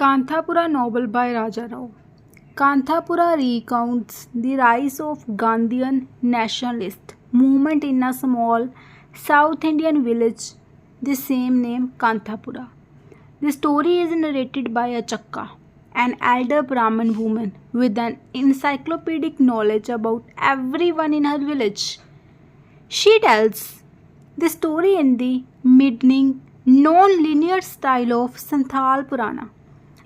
Kanthapura novel by Raja Rao. Kanthapura recounts the rise of Gandhian nationalist movement in a small South Indian village, the same name Kanthapura. The story is narrated by a Chakka, an elder Brahmin woman with an encyclopedic knowledge about everyone in her village. She tells the story in the middening, non-linear style of Santhal Purana,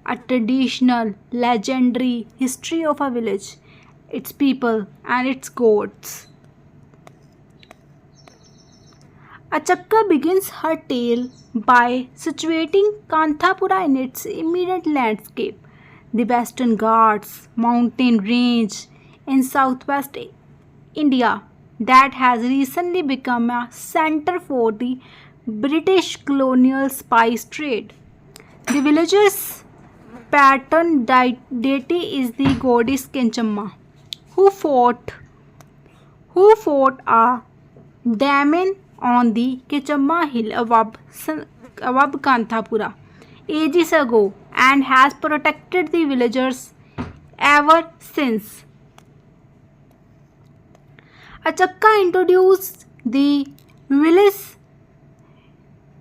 a traditional, legendary history of a village, its people, and its gods. Achakka begins her tale by situating Kanthapura in its immediate landscape, the Western Ghats mountain range in southwest India that has recently become a center for the British colonial spice trade. The villagers' patron deity is the goddess Kenchamma, who fought a demon on the Kenchamma hill above Kanthapura ages ago and has protected the villagers ever since. Achakka introduced the village's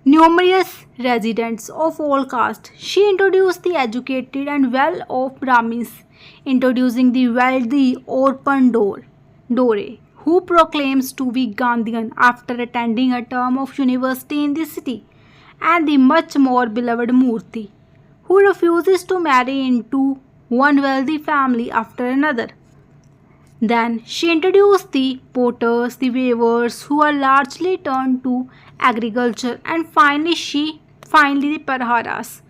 numerous residents of all castes. She introduced the educated and well-off Brahmins, introducing the wealthy Orpan Dore, who proclaims to be Gandhian after attending a term of university in the city, and the much more beloved Murthy, who refuses to marry into one wealthy family after another. Then she introduced the potters, the weavers, who are largely turned to agriculture, and finally the Parharas,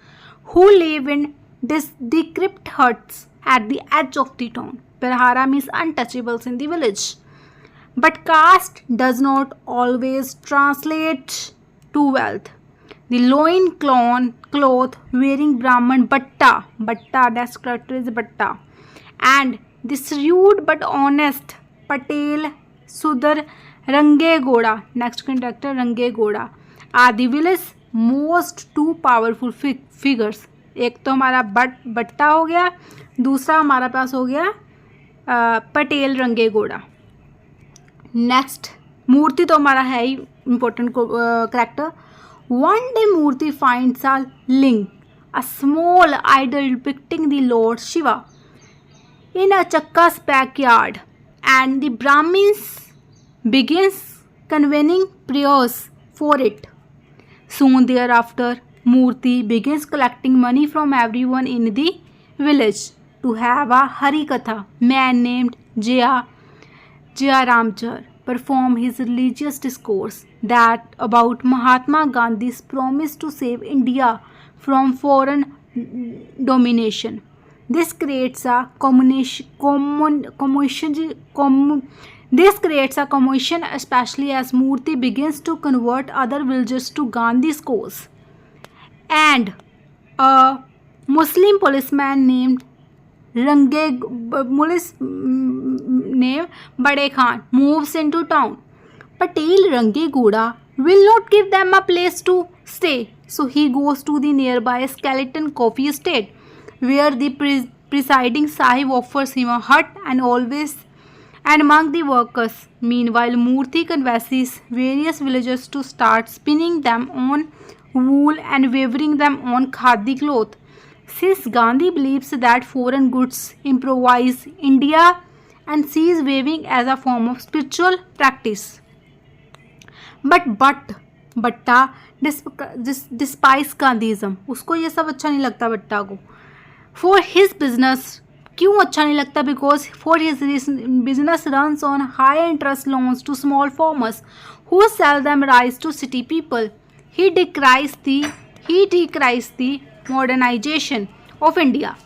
who live in decrepit huts at the edge of the town. Parhara means untouchables in the village. But caste does not always translate to wealth. The loin cloth wearing Brahman batta, that's character is batta, and this rude but honest Patel Sudar Range Goda, next character Range Goda, are the village's most two powerful figures. एक तो हमारा बट्टा हो गया, दूसरा हमारा पास हो गया पटेल रंगे गोड़ा. नेक्स्ट मूर्ति तो हमारा है ही important character. One day Murthy finds a ling, a small idol depicting the Lord Shiva, in a Chakka's backyard, and the Brahmins begins convening prayers for it. Soon thereafter, Murthy begins collecting money from everyone in the village to have a Harikatha man named Jaya Ramchar perform his religious discourse that about Mahatma Gandhi's promise to save India from foreign domination. This creates a commotion, especially as Murthy begins to convert other villagers to Gandhi's cause. And a Muslim policeman named Bade Khan moves into town. Patel Range Goda will not give them a place to stay, so he goes to the nearby Skeleton Coffee Estate, where the presiding Sahib offers him a hut and among the workers. Meanwhile, Murthy convinces various villagers to start spinning them on wool and weaving them on khadi cloth. Since Gandhi believes that foreign goods improvise India and sees weaving as a form of spiritual practice. But Bhatta despise Gandhism. उसको ये सब अच्छा नहीं लगता भट्टा को. For his business, क्यों अच्छा नहीं लगता? Because for his business runs on high interest loans to small farmers who sell them rice to city people. He decries the modernization of India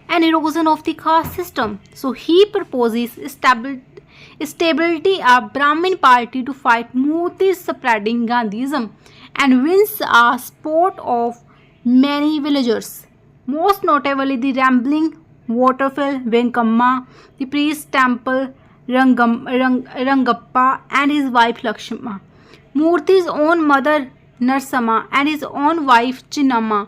and erosion of the caste system. So he proposes stability a Brahmin party to fight Murthy's spreading Gandhism and wins a support of many villagers. Most notably the rambling waterfall Venkamma, the priest temple Rangappa and his wife Lakshma, Murthy's own mother Narsama and his own wife Chinnamma,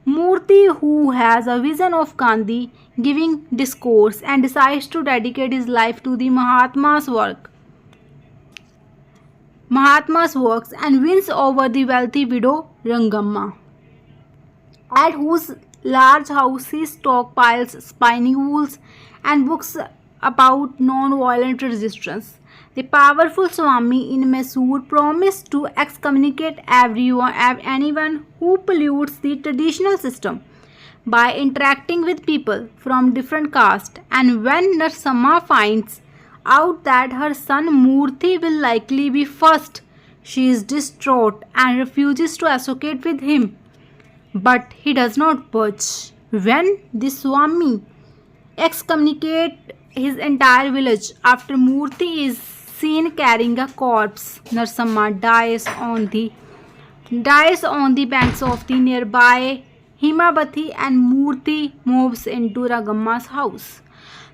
Murthy, who has a vision of Gandhi giving discourse and decides to dedicate his life to the Mahatma's works and wins over the wealthy widow Rangamma, at whose large house he stockpiles spinning wools and books about non-violent resistance. The powerful Swami in Mysore promised to excommunicate anyone who pollutes the traditional system by interacting with people from different castes, and when Narsamma finds out that her son Murthy will likely be first, she is distraught and refuses to associate with him. But he does not budge. When the Swami excommunicates his entire village after Murthy is seen carrying a corpse, Narsamma dies on the banks of the nearby Himabathi and Murthy moves into Ragamma's house.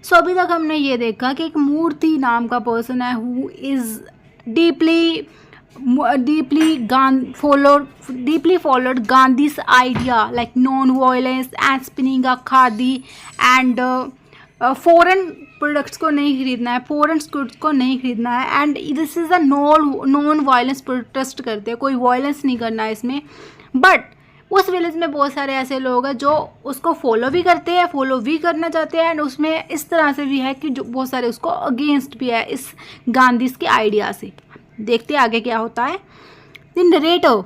सो अभी तक हमने ये देखा कि एक मूर्ति नाम का person है who is deeply followed Gandhi's idea like non-violence and spinning a khadi and foreign products को नहीं खरीदना है, फॉरेन गुड्स को नहीं खरीदना है, and this is a non violence protest करते हैं, कोई वायलेंस नहीं करना है इसमें. बट उस विलेज में बहुत सारे ऐसे लोग हैं जो उसको फॉलो भी करते हैं, फॉलो भी करना चाहते हैं, एंड उसमें इस तरह से भी है कि जो बहुत सारे उसको अगेंस्ट भी है इस गांधी के आइडिया से. देखते हैं आगे क्या होता है. The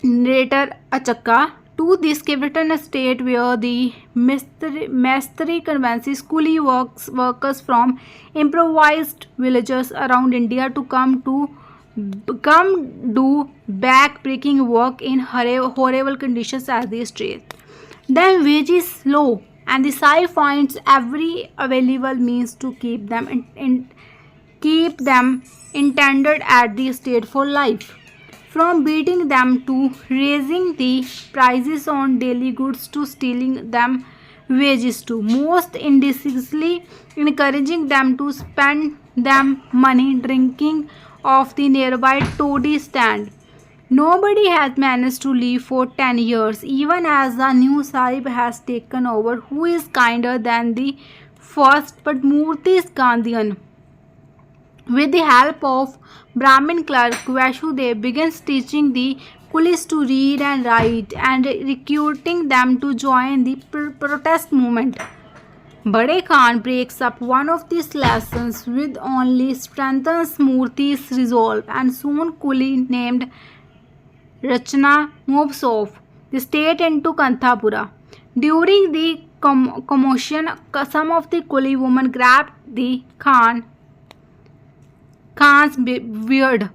narrator Achakka to this written state where the Mastri convinces coolie workers from improvised villages around India to come do back-breaking work in horrible conditions as they street. Then wages low, and the Sai finds every available means to keep them intended at the estate for life. From beating them to raising the prices on daily goods to stealing them wages to most indecisively encouraging them to spend them money drinking off the nearby toddy stand. Nobody has managed to live for 10 years, even as the new Sahib has taken over, who is kinder than the first, but Murthy is Gandhian. With the help of Brahmin clerk Vashudev begins teaching the coolies to read and write and recruiting them to join the protest movement. Bade Khan breaks up one of these lessons with only strengthens Murthy's resolve, and soon coolie named Rachna moves off the state into Kanthapura. During the commotion, some of the coolie women grabbed the Khan's beard,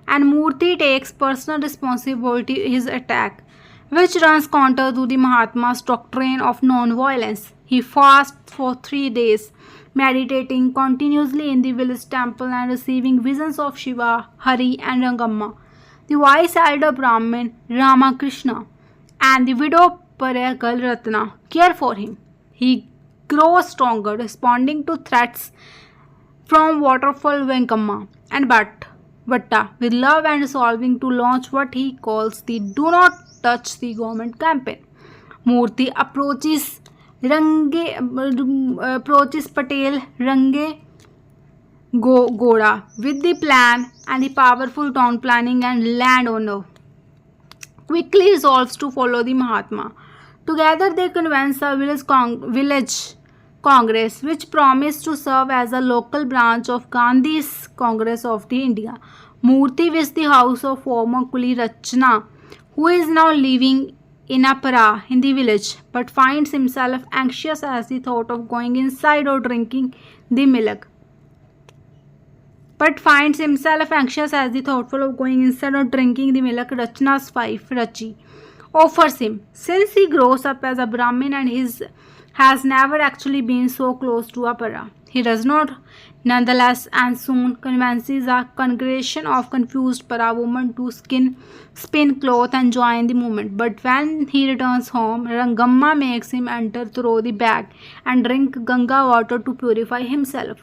and Murthy takes personal responsibility for his attack, which runs counter to the Mahatma's doctrine of non-violence. He fasts for 3 days, meditating continuously in the village temple and receiving visions of Shiva, Hari and Rangamma, the wise elder Brahmin Ramakrishna, and the widow Paragal Ratna care for him. He grows stronger, responding to threats from waterfall Venkamma and Vatta with love and resolving to launch what he calls the Do Not Touch the Government campaign. Murthy approaches Patel Range Goda with the plan, and the powerful town planning and landowner quickly resolves to follow the Mahatma. Together they convince a village Congress, which promised to serve as a local branch of Gandhi's Congress of the India. Murthy visits the house of former coolie Rachna, who is now living in a para in the village, but finds himself anxious as the thought of going inside or drinking the milk. Rachna's wife, Rachi, offers him. Since he grows up as a Brahmin and has never actually been so close to a para, he does not nonetheless, and soon convinces a congregation of confused para women to spin cloth and join the movement. But when he returns home, Rangamma makes him enter through the bag and drink Ganga water to purify himself.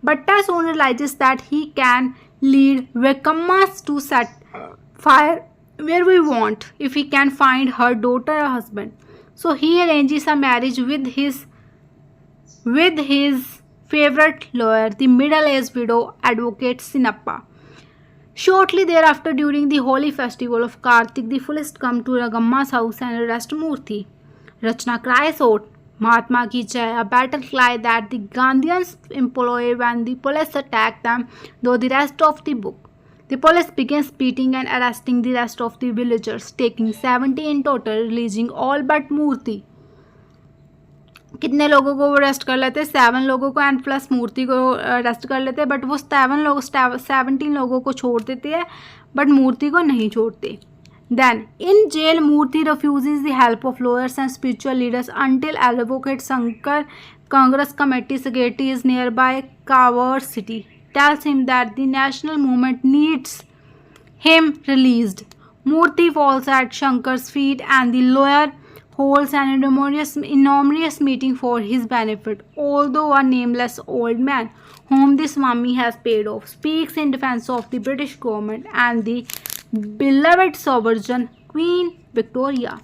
Bhatta soon realizes that he can lead Vekammas to set fire where we want if he can find her daughter a husband. So he arranges a marriage with his favorite lawyer, the middle-aged widow advocate Sinappa. Shortly thereafter, during the holy festival of Kartik, the police come to Ragamma's house and arrest Murthy. Rachna cries out, Mahatma ki jai, a battle cry that the Gandhians employ when the police attack them, though the rest of the book. The police begins beating and arresting the rest of the villagers, taking 70 in total, releasing all but Murthy. कितने लोगों को वो arrest कर लेते हैं? 7 लोगों को and plus मूर्ति को अरेस्ट कर लेते हैं, बट वो 17 लोगों को छोड़ देते हैं, बट मूर्ति को नहीं छोड़ते. Then, in jail, Murthy refuses the help of lawyers and spiritual leaders until Advocate Shankar, Congress Committee Secretary is nearby Kawar city, tells him that the national movement needs him released. Murthy falls at Shankar's feet and the lawyer holds an enormous meeting for his benefit, although a nameless old man, whom the Swami has paid off, speaks in defense of the British government and the beloved sovereign Queen Victoria.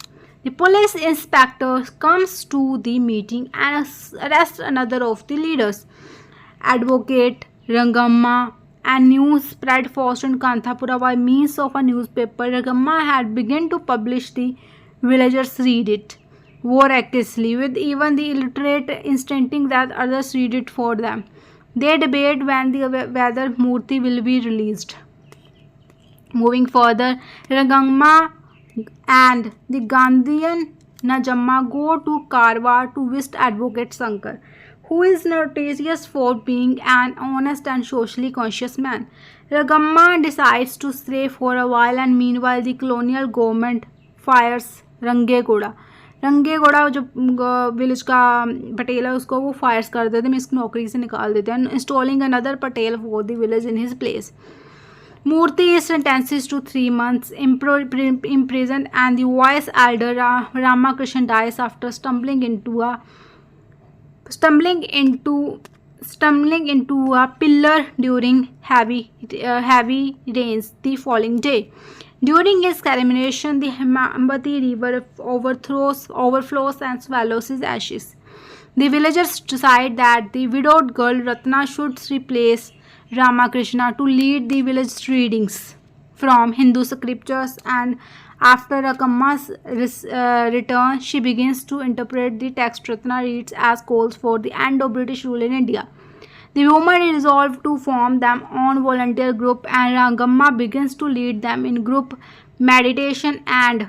The police inspector comes to the meeting and arrests another of the leaders, Advocate Rangamma, and news spread fast in Kanthapura by means of a newspaper. Rangamma had begun to publish. The villagers read it voraciously, with even the illiterate insisting that others read it for them. They debate whether Murthy will be released. Moving further, Rangamma and the Gandhian Najamma go to Karwar to visit Advocate Shankar, who is notorious for being an honest and socially conscious man. Rangamma decides to stay for a while, and meanwhile the colonial government fires रंगेगौड़ा. रंगेगौड़ा जो village का पटेल है उसको वो Fyers कर देते हैं, इसकी नौकरी से निकाल देते हैं, installing another Patel for the village in his place. Murthy is sentenced to 3 months imprisoned, and the wise elder Ramakrishna dies after stumbling into a pillar during heavy rains the following day. During his cremation, the Hemavati river overflows and swallows his ashes. The villagers decide that the widowed girl Ratna should replace Ramakrishna to lead the village readings from Hindu scriptures, and after Rakamma's return, she begins to interpret the text. Ratna reads as calls for the end of British rule in India. The women resolve to form their own volunteer group, and Rangamma begins to lead them in group meditation and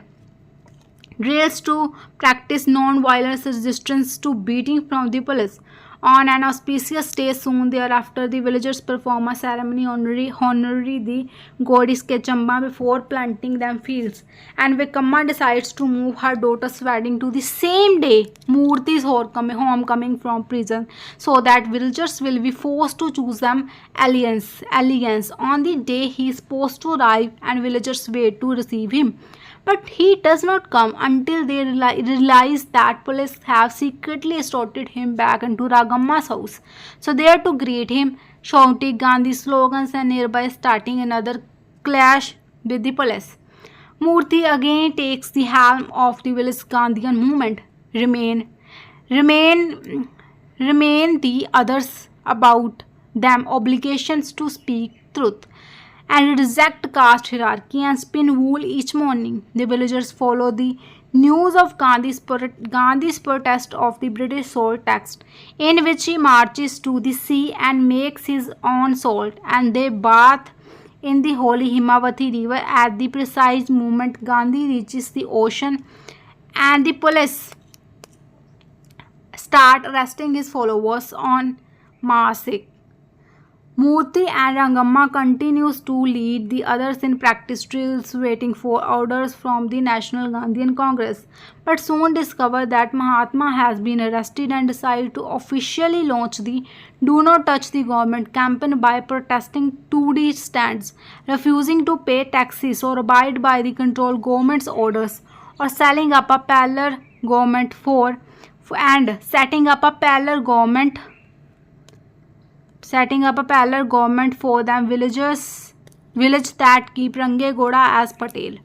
drills to practice non-violent resistance to beating from the police. On an auspicious day soon thereafter, the villagers perform a ceremony honoring the goddess Kechamba before planting them fields, and Vikamma decides to move her daughter's wedding to the same day Murthy's homecoming from prison, so that villagers will be forced to choose them alliance on the day he is supposed to arrive, and villagers wait to receive him. But he does not come until they realize that police have secretly escorted him back into Ragamma's house. So there to greet him, shouting Gandhi slogans and nearby starting another clash with the police. Murthy again takes the helm of the village Gandhian movement. Remain the others about them obligations to speak truth and reject caste hierarchy and spin wool each morning. The villagers follow the news of Gandhi's protest of the British salt tax, in which he marches to the sea and makes his own salt, and they bathe in the holy Himavati river. At the precise moment Gandhi reaches the ocean, and the police start arresting his followers on Maasik. Murthy and Rangamma continues to lead the others in practice drills, waiting for orders from the National Gandhian Congress, but soon discover that Mahatma has been arrested and decide to officially launch the Do Not Touch the Government campaign by protesting 2D stands, refusing to pay taxes or abide by the control government's orders, or setting up a parallel government for them village that keep Rangegoda as Patel.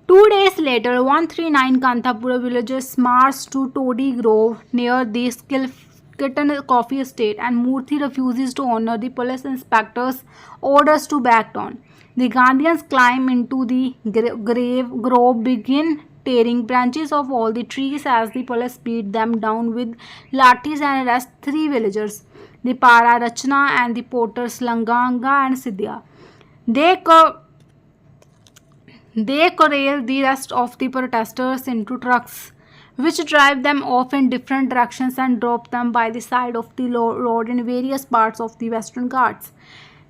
2 days later, 139 Kanthapura villagers marched to Toddy Grove near the Skilton coffee estate, and Murthy refuses to honor the police inspector's orders to back down. The Gandhians climb into the grove, begin tearing branches of all the trees as the police beat them down with lathis and arrest three villagers, the Para Rachna and the porters Langanga and Sidhya. They they corral the rest of the protesters into trucks, which drive them off in different directions and drop them by the side of the road in various parts of the Western Ghats.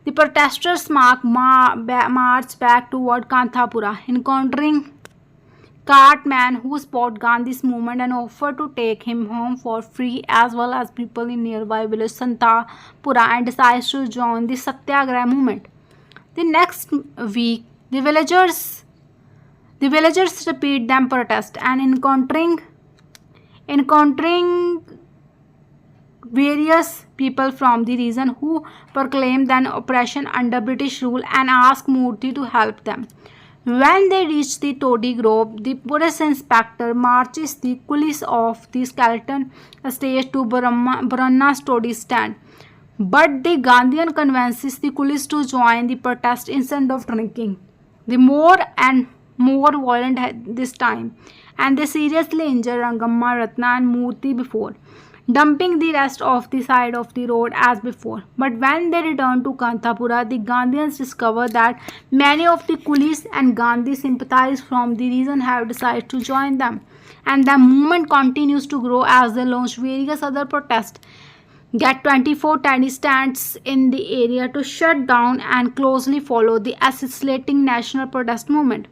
The protesters march back toward Kanthapura, encountering cartman who spot Gandhi's movement and offer to take him home for free, as well as people in nearby village Santapura, and decides to join the Satyagraha movement. The next week, the villagers repeat them protest and encountering various people from the region who proclaim then oppression under British rule and ask Murthy to help them. When they reach the Toddy Grove, the police inspector marches the coolies of the skeleton estate to Baranna's Toddy stand. But the Gandhian convinces the coolies to join the protest instead of drinking. The more and more violent this time, and they seriously injure Rangamma, Ratna and Murthy before dumping the rest of the side of the road as before. But when they return to Kanthapura, the Gandhians discover that many of the coolies and Gandhi sympathizers from the region have decided to join them, and the movement continues to grow as they launch various other protests, get 24 tiny stands in the area to shut down and closely follow the accelerating national protest movement.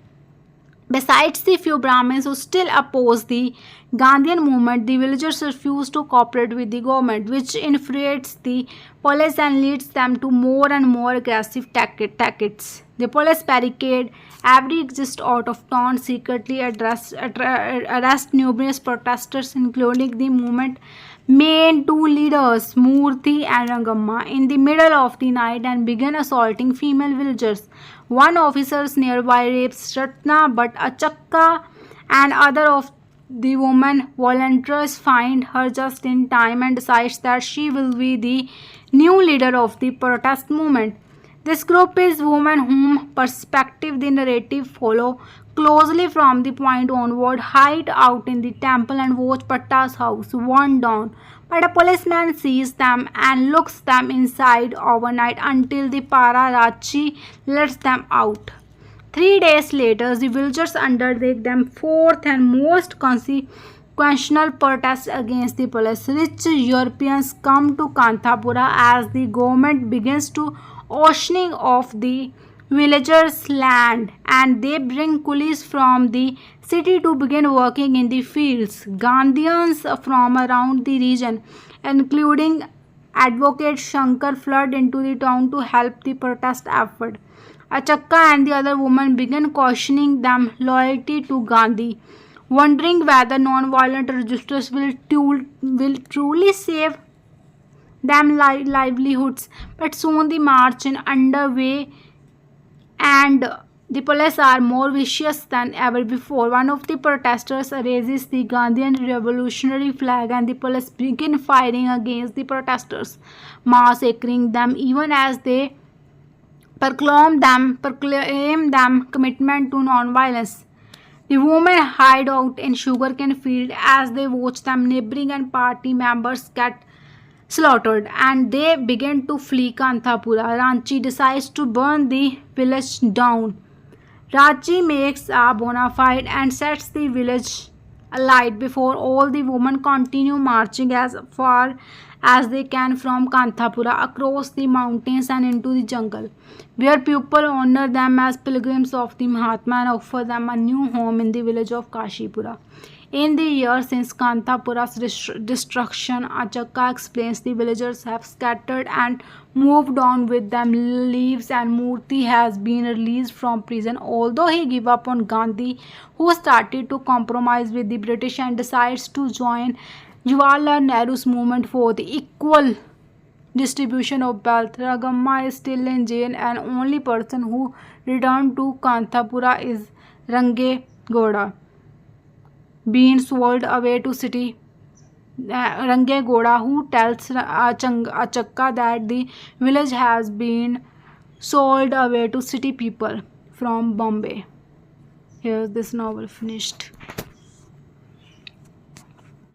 Besides the few Brahmins who still oppose the Gandhian movement, the villagers refuse to cooperate with the government, which infuriates the police and leads them to more and more aggressive tactics. The police barricade every exit out of town, secretly arrest numerous protesters, including the movement main two leaders, Murthy and Rangamma, in the middle of the night and begin assaulting female villagers. One officer nearby rapes Ratna, but Achakka and other of the women volunteers find her just in time and decides that she will be the new leader of the protest movement. This group is women whom perspective the narrative follow closely from the point onward, hide out in the temple and watch Patta's house burn down. But a policeman sees them and looks them inside overnight until the Pararachi lets them out. 3 days later, the villagers undertake their fourth and most consequential protest against the police. Rich Europeans come to Kanthapura as the government begins to auctioning off the villagers' land, and they bring coolies from the city to begin working in the fields. Gandhians from around the region, including advocate Shankar, flood into the town to help the protest effort. Achakka and the other women begin cautioning them loyalty to Gandhi, wondering whether non-violent resistors will truly save them livelihoods. But soon the march is underway and the police are more vicious than ever before. One of the protesters raises the Gandhian revolutionary flag and the police begin firing against the protesters, massacring them even as they proclaim them commitment to non-violence. The women hide out in sugarcane field as they watch them neighboring and party members get slaughtered, and they begin to flee Kanthapura. Ranchi decides to burn the village down. Raji makes a bona fide and sets the village alight before all the women continue marching as far as they can from Kanthapura across the mountains and into the jungle, where people honor them as pilgrims of the Mahatma and offer them a new home in the village of Kashipura. In the years since Kanthapura's destruction, Achakka explains the villagers have scattered and moved on with them lives, and Murthy has been released from prison, although he gave up on Gandhi, who started to compromise with the British and decides to join Jawaharlal Nehru's movement for the equal distribution of wealth. Rangamma is still in jail, and only person who returned to Kanthapura is Range Goda being sold away to city. Range Goda, who tells Achakka that the village has been sold away to city people from Bombay. Here's this novel finished.